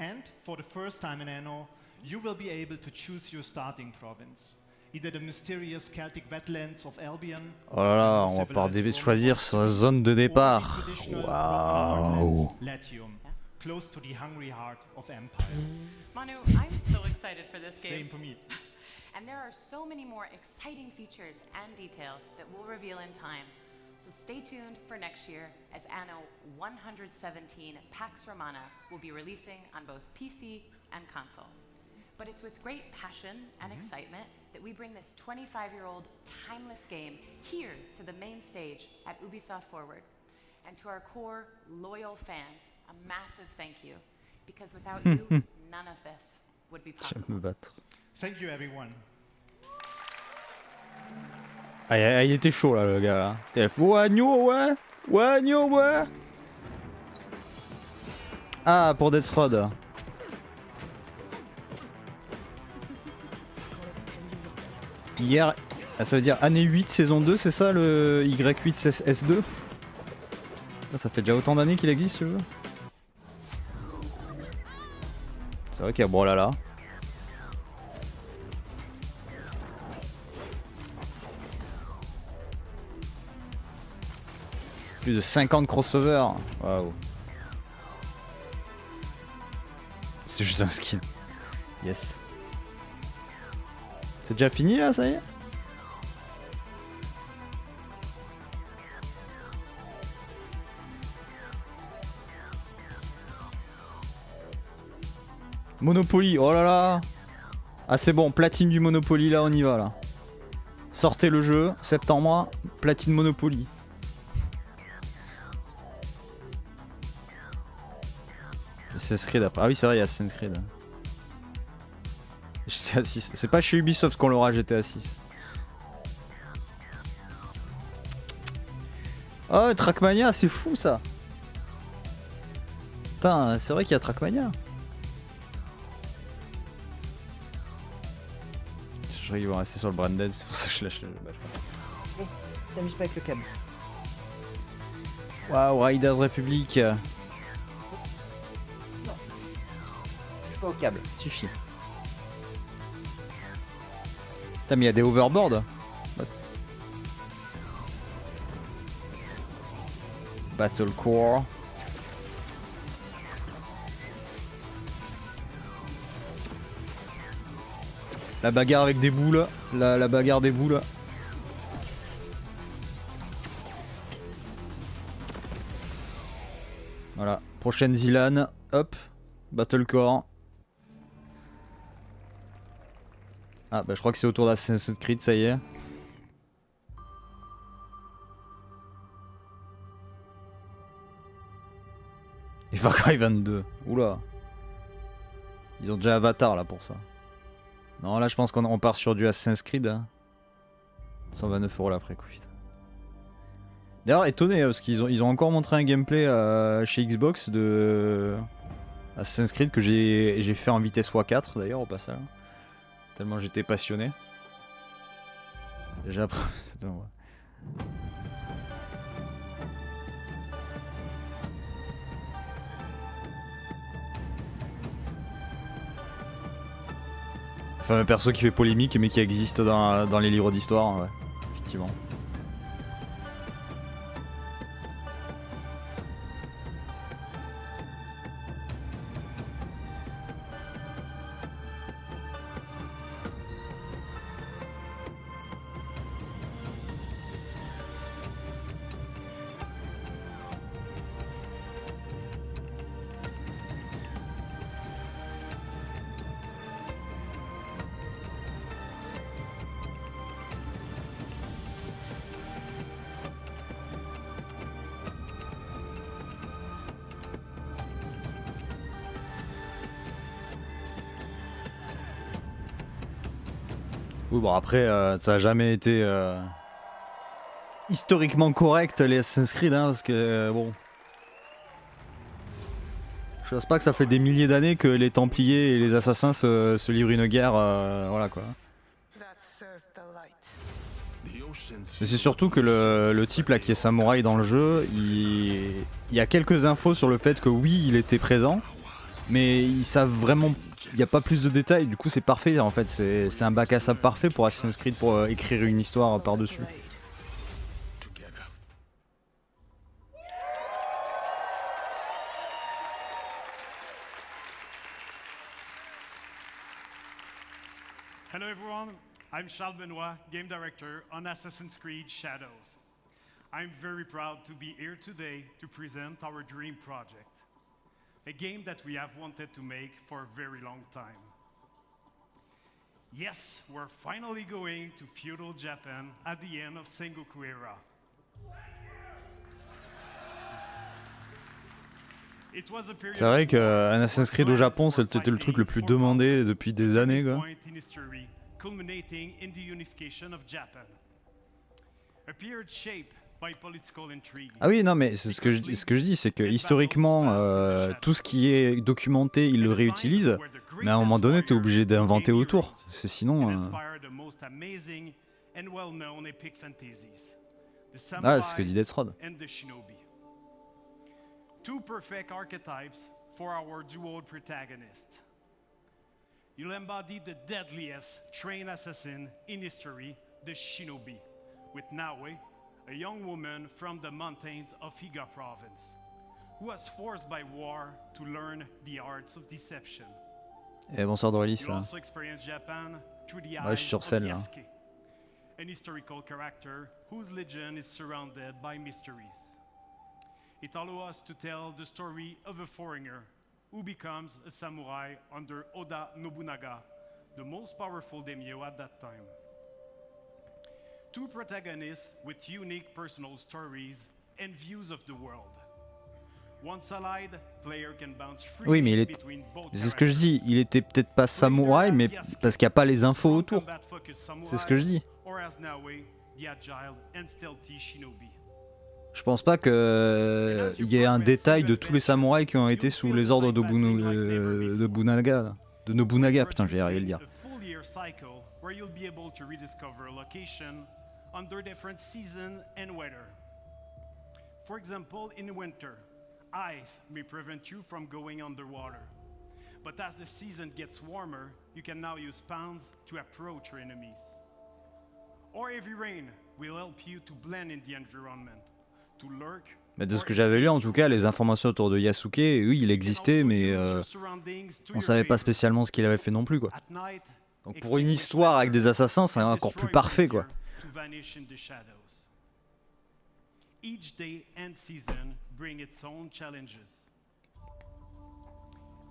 And for the first time in Anno, you will be able to choose your starting province. Either the mysterious Celtic wetlands of Albion, Oh là là, on va pouvoir choisir sa zone de départ. Waouh. Latium, close to the hungry heart of Empire. Manu, I'm so excited for this game. Same for me. And there are so many more exciting features and details that we'll reveal in time. So stay tuned for next year as Anno 117 Pax Romana will be releasing on both PC and console. But it's with great passion and excitement that we bring this 25-year-old timeless game here to the main stage at Ubisoft Forward. And to our core, loyal fans, a massive thank you. Because without you, none of this would be possible. Je vais me battre. Thank you, everyone. Ah, il était chaud là le gars là. T'es Wagno ouais. Wagno ouais. Ah pour Death Road. Hier, ah, ça veut dire année 8 saison 2 c'est ça le Y8 S2. Ça fait déjà autant d'années qu'il existe ce jeu. C'est vrai qu'il y a Brawlhalla. Plus de 50 crossovers. Waouh. C'est juste un skin. Yes. C'est déjà fini là, ça y est? Monopoly, oh là là. Ah c'est bon, platine du Monopoly, là on y va là. Sortez le jeu, septembre, platine Monopoly. Assassin's Creed après. Ah oui c'est vrai, il y a Assassin's Creed. GTA 6. C'est pas chez Ubisoft qu'on l'aura GTA 6. Oh Trackmania, c'est fou ça. Putain, c'est vrai qu'il y a Trackmania. Je croyais qu'ils vont rester sur le Branded, c'est pour ça que je lâche le match. T'amuses pas avec le câble. Waouh, Riders Republic. Non. Touche pas au câble, suffit. Putain mais il y a des overboards. Battlecore. La bagarre avec des boules. La bagarre des boules. Voilà. Prochaine Zilan. Hop. Battlecore. Ah bah je crois que c'est autour d'Assassin's Creed, ça y est. Et Far Cry 22. Oula. Ils ont déjà Avatar là pour ça. Non là je pense qu'on part sur du Assassin's Creed. Hein. 129 € l'après coup. D'ailleurs étonné parce qu'ils ont encore montré un gameplay chez Xbox de Assassin's Creed que j'ai fait en vitesse x4 d'ailleurs au passage. Tellement j'étais passionné. J'ai appris. Enfin un perso qui fait polémique mais qui existe dans les livres d'histoire, ouais. Effectivement. Oui bon après ça a jamais été historiquement correct les Assassin's Creed hein, parce que bon. Je pense pas que ça fait des milliers d'années que les Templiers et les Assassins se livrent une guerre, voilà quoi. Mais c'est surtout que le type là qui est samouraï dans le jeu, il y a quelques infos sur le fait que oui il était présent, mais ils savent vraiment, il n'y a pas plus de détails, du coup c'est parfait en fait, c'est un bac à sable parfait pour Assassin's Creed pour écrire une histoire par-dessus. Hello everyone, I'm Charles Benoit, Game Director on Assassin's Creed Shadows. I'm very proud to be here today to present our dream project, a game that we have wanted to make for a very long time. Yes, we're finally going to feudal Japan at the end of Sengoku era. C'est vrai qu'un Assassin's Creed au Japon c'était le truc le plus demandé depuis des années quoi. appeared shaped by political intrigue. Ah oui, non, mais c'est ce que je dis, c'est que historiquement, tout ce qui est documenté, ils le réutilisent, mais à un moment donné, t'es obligé d'inventer autour. C'est sinon. Inspired the most amazing and well-known epic fantasies. The Ah, c'est ce que dit samurai Deathrod. and the shinobi. Two perfect archetypes for our dual protagonist. You'll embody the deadliest trained assassin in history, the shinobi, with Nawe, a young woman from the mountains of Higa province, who was forced by war to learn the arts of deception. Et bonsoir Drolis. You'll also experience Japan through the Ouais, je suis eyes sur of celle là. Yasuke, an historical character whose legend is surrounded by mysteries. It allows us to tell the story of a foreigner who becomes a samurai under Oda Nobunaga, the most powerful daimyo at that time. Two protagonists with unique personal stories and views of the world. Once allied, player can bounce freely Oui, mais between both c'est ce que je dis. Il était peut-être pas samouraï, mais parce qu'il n'y a pas les infos autour. C'est ce que je dis. or as Nawe, the agile and stealthy shinobi. Je pense pas que il y ait un détail de tous les samouraïs qui ont été sous les ordres de Nobunaga. Là. De Nobunaga, putain, je vais y arriver à le dire. A full year cycle where you'll be able to rediscover a location under different season and weather. For example, in winter, ice may prevent you from going underwater. But as the season gets warmer, you can now use spawns to approach your enemies. Or heavy rain will help you to blend in the environment, to lurk. Mais de ce que j'avais lu, en tout cas, les informations autour de Yasuke, oui, il existait, mais on savait pas spécialement ce qu'il avait fait non plus, quoi. Donc pour une histoire avec des assassins, c'est encore plus parfait, quoi. To vanish in the shadows. Each day and season bring its own challenges.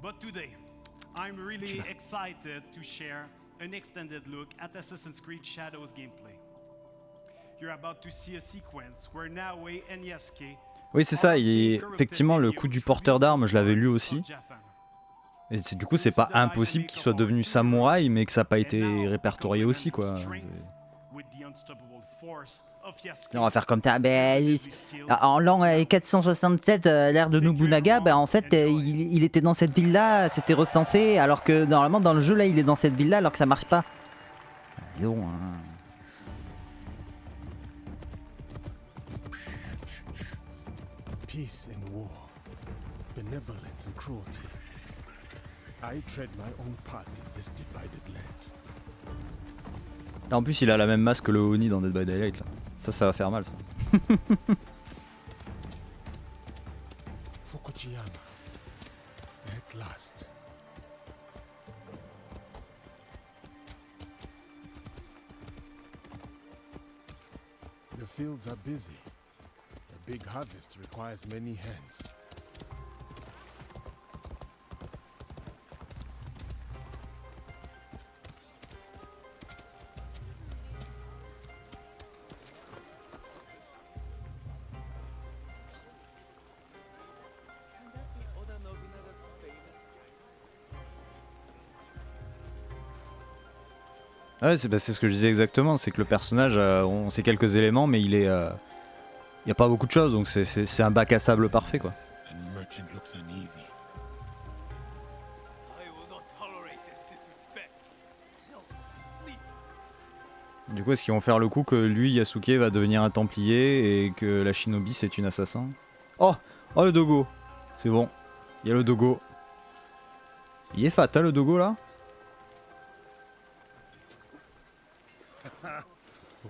But today, I'm really excited to share an extended look at Assassin's Creed Shadows gameplay. You're about to see a sequence where Nawe and Yasuke. Oui, c'est ça, effectivement, le coup du porteur d'armes, je l'avais lu aussi. Et du coup, c'est pas impossible qu'il soit devenu samouraï, mais que ça n'a pas été répertorié aussi, quoi. On va faire comme ça. En l'an 467, l'ère de Nobunaga, en fait, il était dans cette ville-là, c'était recensé, alors que normalement, dans le jeu, là, il est dans cette ville-là, alors que ça marche pas. C'est bon, hein. Peace and war, benevolence and cruelty. I tread my own path in this divided land. En plus, il a la même masse que le Oni dans Dead by Daylight, là. Ça va faire mal, ça. Fukujiyama, at last. The fields are busy. A big harvest requires many hands. Ouais, c'est ce que je disais exactement, c'est que le personnage, on sait quelques éléments, mais il y a pas beaucoup de choses, donc c'est un bac à sable parfait, quoi. Du coup, est-ce qu'ils vont faire le coup que lui, Yasuke, va devenir un templier et que la shinobi, c'est une assassin? Oh le dogo. C'est bon, il y a le dogo. Il est fat, hein, le dogo, là?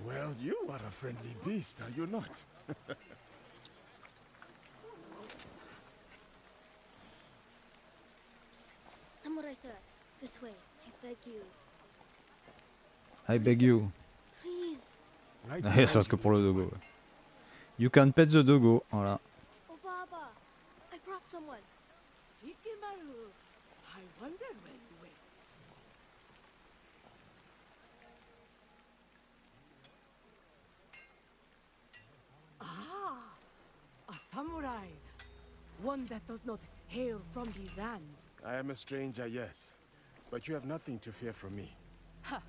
Well, you are a friendly beast, are you not? Samurai sir, this way. I beg you. I beg you. Please. C'est parce que pour le dogo. Ouais. You can pet the dogo, voilà. Oh, Baba, I brought someone. Ikimaru, I wonder where you went. Ah, a samurai. One that does not hail from these lands. I am a stranger, yes. But you have nothing to fear from me. Ha!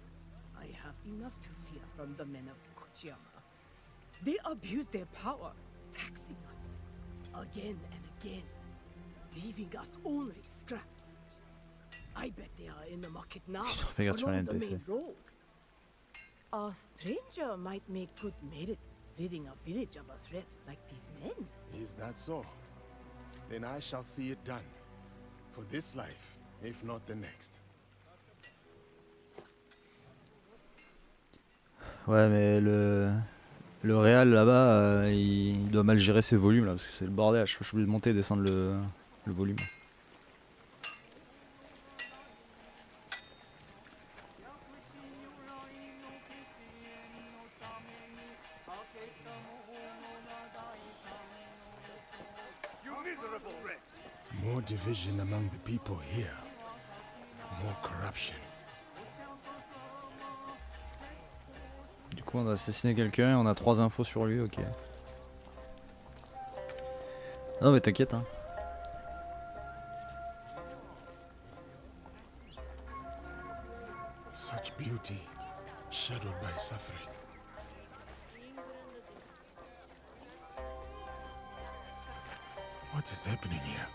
I have enough to fear from the men of Fukujiyama. They abuse their power, taxing us again and again, leaving us only scraps. I bet they are in the market now, Regarde sur along the NPC. main road. A stranger might make good merit, ridding a village of a threat like these men. Is that so? Then I shall see it done. For this life, if not the next. Ouais, mais le réal là-bas, il doit mal gérer ses volumes là, parce que c'est le bordel. Je suis obligé de monter et descendre le volume. More division among the people here. More corruption. Du coup, on a assassiné quelqu'un et on a 3 infos sur lui, ok. Non, mais t'inquiète, hein. Such beauty, shadowed by suffering. What is happening here?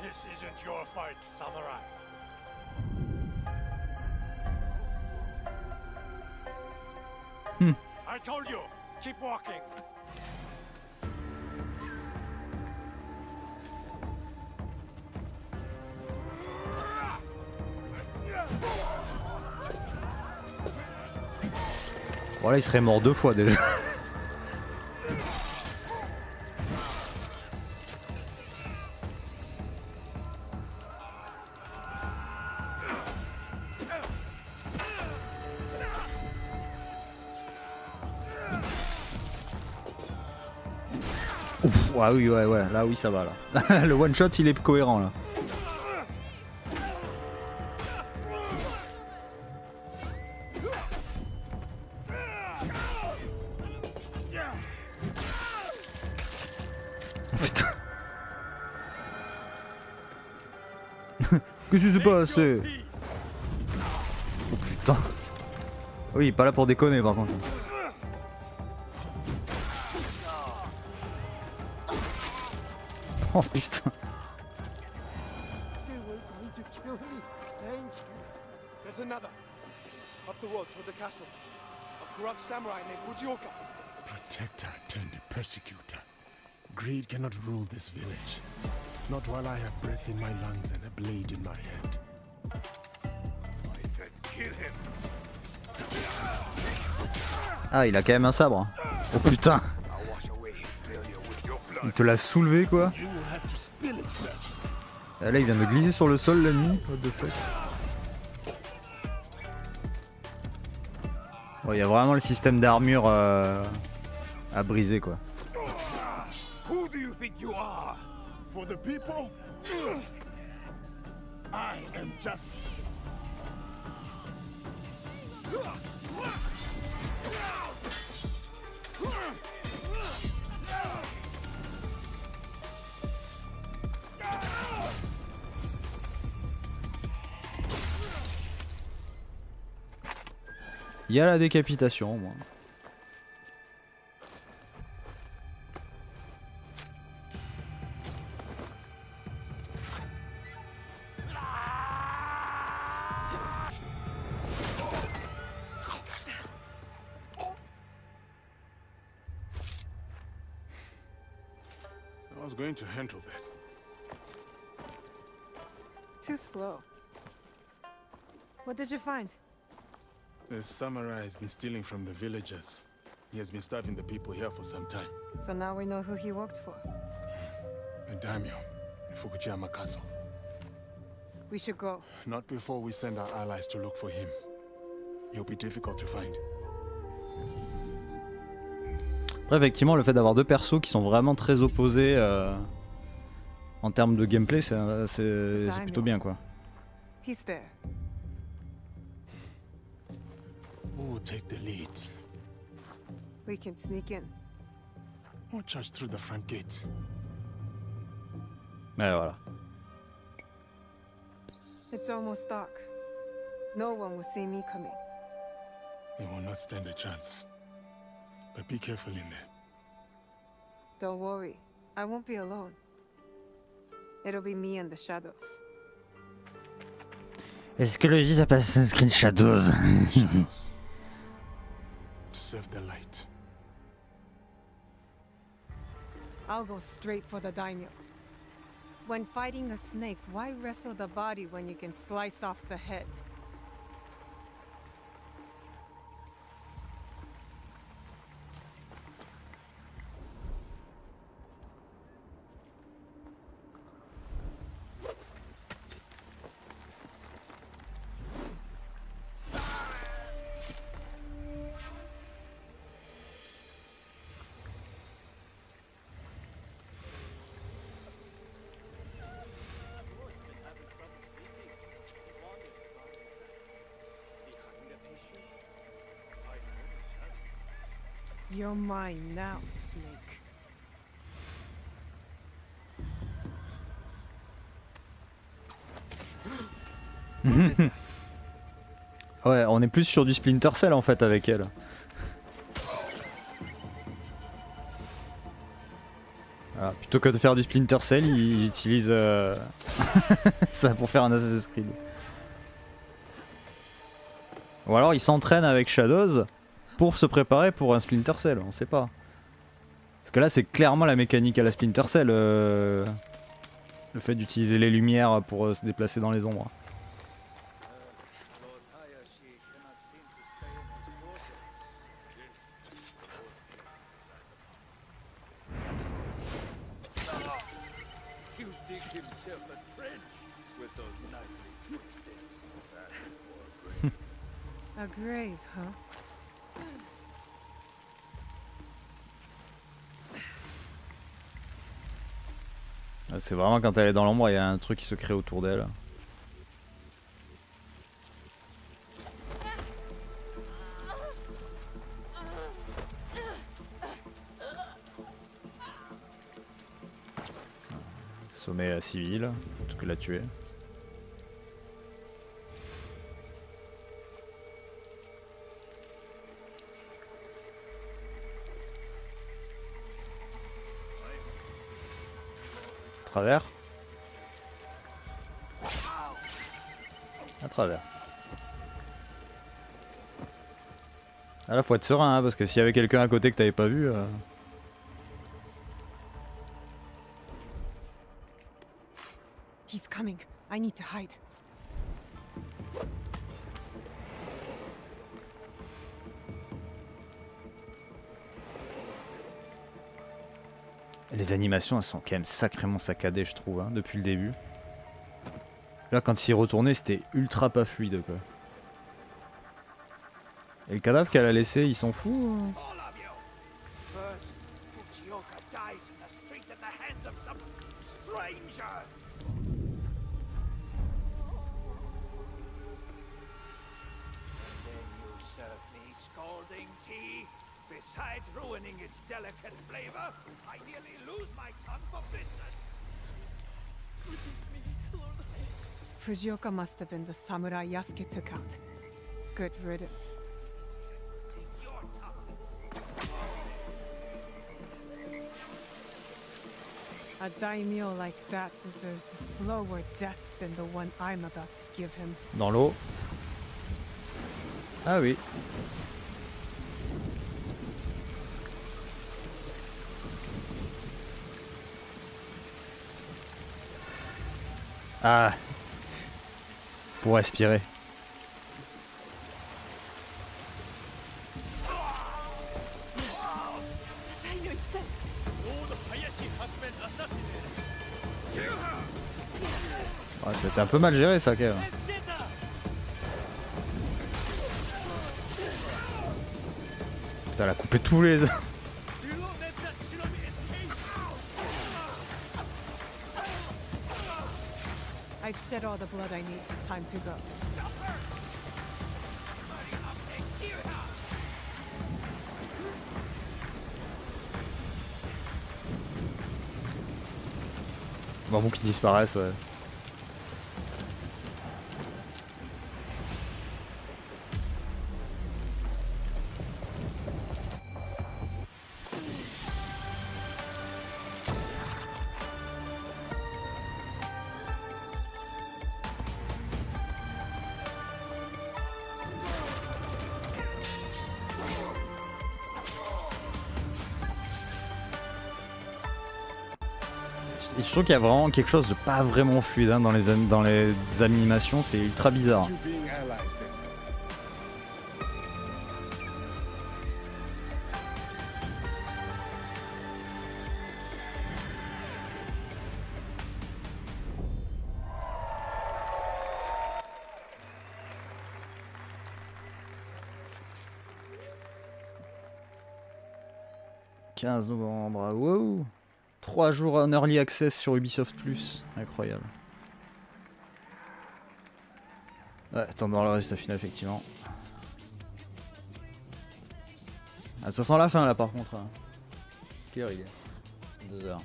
This isn't your fight, samurai. I told you, keep walking. Bon, là, il serait mort 2 fois déjà. Ouf, ah oui, ouais, là oui ça va là. Le one shot il est cohérent là. Putain. Qu'est-ce qui s'est passé? Oh putain. Oui, pas là pour déconner par contre. Oh putain. There's another. Up the road toward the castle. A corrupt samurai named Fujioka. Protector turned persecutor. Greed cannot rule this village. Not while I have breath in my lungs and a blade in my hand. I said kill him. Ah, il a quand même un sabre. Oh putain. Il te l'a soulevé quoi. Ah, là il vient de glisser sur le sol l'ennemi. What the fuck. Bon, il y a vraiment le système d'armure à briser quoi. Who do you think you are? For the people? I am justice. Il y a la décapitation au moins. I was going to handle that. Too slow. What did you find? The samurai has been stealing from the villagers. He has been starving the people here for some time. So now we know who he worked for. The daimyo, in Fukuyama Castle. We should go. Not before we send our allies to look for him. He'll be difficult to find. Après effectivement le fait d'avoir 2 persos qui sont vraiment très opposés en termes de gameplay c'est plutôt bien quoi. He's there. Who will take the lead? We can sneak in. Or charge through the front gate? Ouais voilà. It's almost dark. No one will see me coming. They will not stand a chance. But be careful in there. Don't worry. I won't be alone. It'll be me and the shadows. Est-ce que le jeu s'appelle Assassin's Creed Shadows? Shadows. To serve the light. I'll go straight for the daimyo. When fighting a snake, why wrestle the body when you can slice off the head? You're mine now, Snake. Ouais, on est plus sur du Splinter Cell en fait avec elle. Voilà, plutôt que de faire du Splinter Cell, ils utilisent ça pour faire un Assassin's Creed. Ou alors ils s'entraînent avec Shadows pour se préparer pour un Splinter Cell, on sait pas. Parce que là c'est clairement la mécanique à la Splinter Cell, le fait d'utiliser les lumières pour se déplacer dans les ombres. A grave, huh? C'est vraiment quand elle est dans l'ombre, il y a un truc qui se crée autour d'elle. Sommet civil, tout que l'a tué. Travers. À travers. Ah là faut être serein hein, parce que s'il y avait quelqu'un à côté que t'avais pas vu... He's coming. I need to hide. Les animations elles sont quand même sacrément saccadées je trouve hein, depuis le début. Là quand il s'y retournait c'était ultra pas fluide quoi. Et le cadavre qu'elle a laissé il s'en fout hein. First, Fujioka dies in the street at the hands of some stranger. Then you serve me scalding tea. Besides ruining its delicate flavor, I nearly lose my tongue for business. Fujioka must have been the samurai Yasuke took out. Good riddance. A daimyo like that deserves a slower death than the one I'm about to give him. Dans l'eau. Ah oui. Ah. Pour respirer. Ah, c'était un peu mal géré ça quand même. Putain, elle a coupé tous les... I've shed all the blood I need. Time to go. Bon qu'ils disparaissent ouais. Et je trouve qu'il y a vraiment quelque chose de pas vraiment fluide hein, dans les animations, c'est ultra bizarre. « 15 novembre, wow! 3 jours en early access sur Ubisoft Plus, incroyable. Ouais, attends de voir le résultat final effectivement. Ah, ça sent la fin là par contre. Hein. Quelle heure il est 2 heures.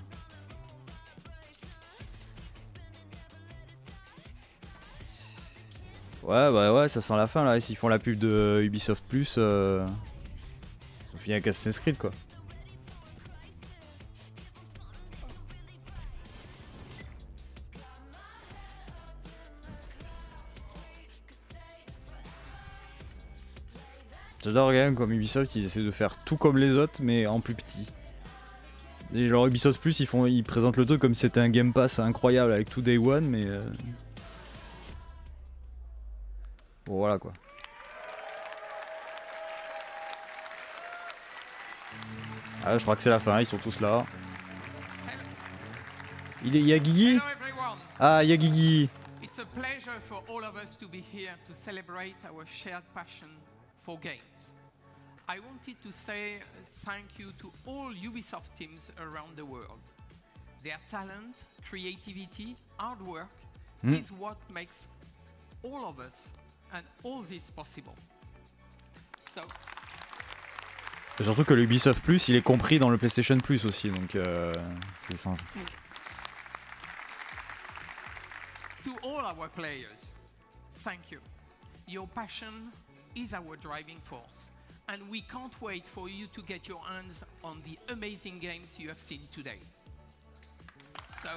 Ouais, bah ouais, ça sent la fin là. S'ils font la pub de Ubisoft Plus, ils ont fini avec Assassin's Creed quoi. J'adore quand même comme Ubisoft, ils essaient de faire tout comme les autres mais en plus petit. Et genre Ubisoft Plus, ils présentent le truc comme si c'était un Game Pass incroyable avec tout Day One mais... Bon voilà quoi. Ah je crois que c'est la fin, ils sont tous là. Il y a Guigui? Ah il y a Guigui. It's a pleasure for all of us to be here to celebrate our shared passion for games. I wanted to say thank you to all Ubisoft teams around the world. Their talent, creativity, hard work is what makes all of us and all this possible. So, Et surtout que le Ubisoft Plus, il est compris dans le PlayStation Plus aussi, donc c'est fin. to all our players, thank you. Your passion is our driving force, and we can't wait for you to get your hands on the amazing games you have seen today. So,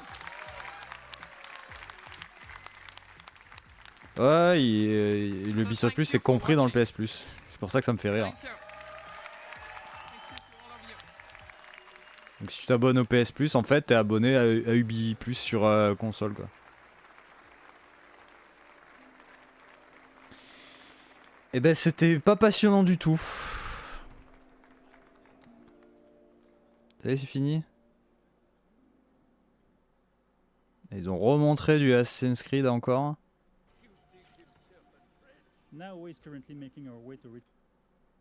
Ouais, le Ubisoft Plus est compris dans le PS Plus. C'est pour ça que ça me fait rire. Donc si tu t'abonnes au PS Plus, en fait, t'es abonné à Ubi Plus sur console quoi. Et ben c'était pas passionnant du tout. Ça y est, c'est fini. Ils ont remontré du Assassin's Creed encore.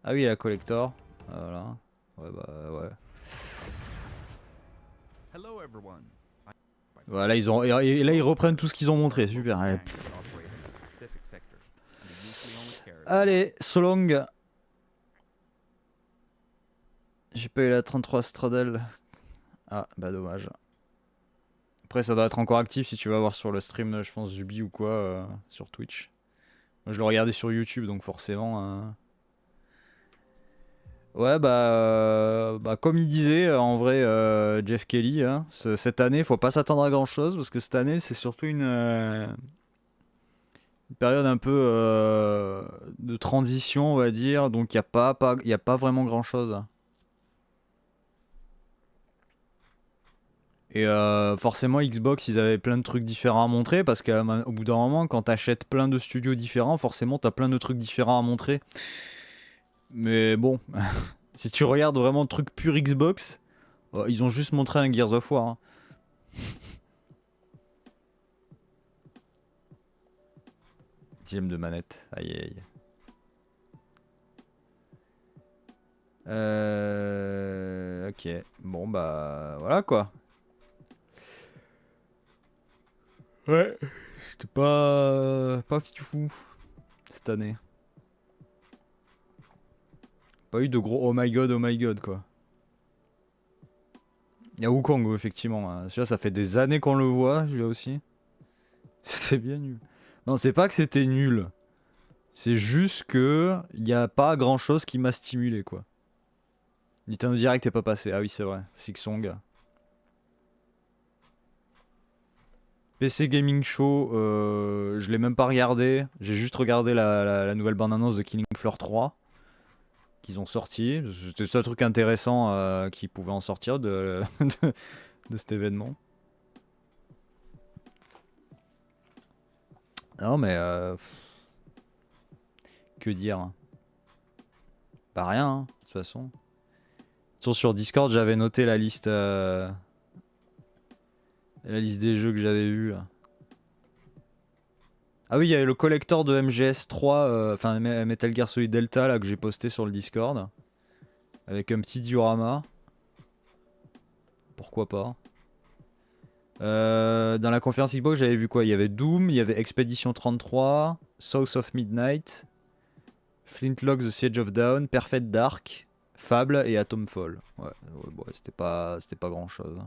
Ah oui, la collector. Voilà. Ouais bah ouais. Voilà, ils ont et là ils reprennent tout ce qu'ils ont montré, super. Allez, allez so long. J'ai pas eu la 33 Stradale. Ah bah dommage. Après ça doit être encore actif si tu vas voir sur le stream, je pense d'Ubi ou quoi, sur Twitch. Moi je le regardais sur YouTube donc forcément. Ouais bah comme il disait en vrai Jeff Kelly, hein, cette année faut pas s'attendre à grand chose parce que cette année c'est surtout une période un peu de transition on va dire, donc il y a pas vraiment grand chose. Et forcément Xbox ils avaient plein de trucs différents à montrer parce qu'au bout d'un moment quand t'achètes plein de studios différents forcément t'as plein de trucs différents à montrer. Mais bon, si tu regardes vraiment le truc pur Xbox, ils ont juste montré un Gears of War. Hein. Dilemme de manette, aïe aïe. Ok, bon bah voilà quoi. Ouais, c'était pas fifou cette année. Pas eu de gros oh my god quoi. Il y a Wukong effectivement, celui-là ça fait des années qu'on le voit, celui-là aussi. C'était bien nul. Non c'est pas que c'était nul, c'est juste que il n'y a pas grand chose qui m'a stimulé quoi. Nintendo Direct est pas passé, ah oui c'est vrai, Sixsong. PC Gaming Show, je l'ai même pas regardé, j'ai juste regardé la nouvelle bande-annonce de Killing Floor 3 qu'ils ont sorti. C'était le seul truc intéressant qui pouvait en sortir de cet événement. Non mais que dire? Pas rien, hein, de toute façon. Sur Discord, j'avais noté la liste des jeux que j'avais vus là. Ah oui, il y avait le collector de MGS3, enfin Metal Gear Solid Delta là que j'ai posté sur le Discord. Avec un petit diorama. Pourquoi pas. Dans la conférence Xbox, j'avais vu quoi? Il y avait Doom, il y avait Expedition 33, South of Midnight, Flintlock The Siege of Dawn, Perfect Dark, Fable et Atomfall. Ouais, bon, c'était pas grand chose.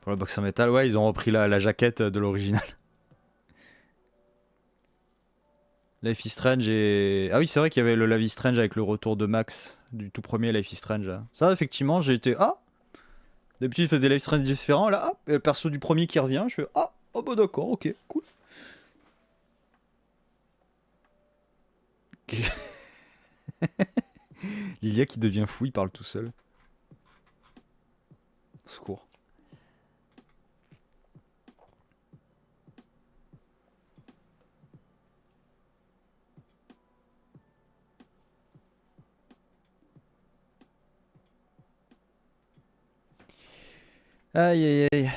Pour la box en métal, ouais, ils ont repris la jaquette de l'original. Life is Strange et... Ah oui, c'est vrai qu'il y avait le Life is Strange avec le retour de Max du tout premier Life is Strange. Là. Ça, effectivement, j'ai été... Ah, d'habitude, il faisait des Life is Strange différents. Là, hop, et le perso du premier qui revient. Je fais... Ah, oh bah d'accord, ok, cool. Lilia qui devient fou, il parle tout seul. Au secours. Aïe aïe aïe.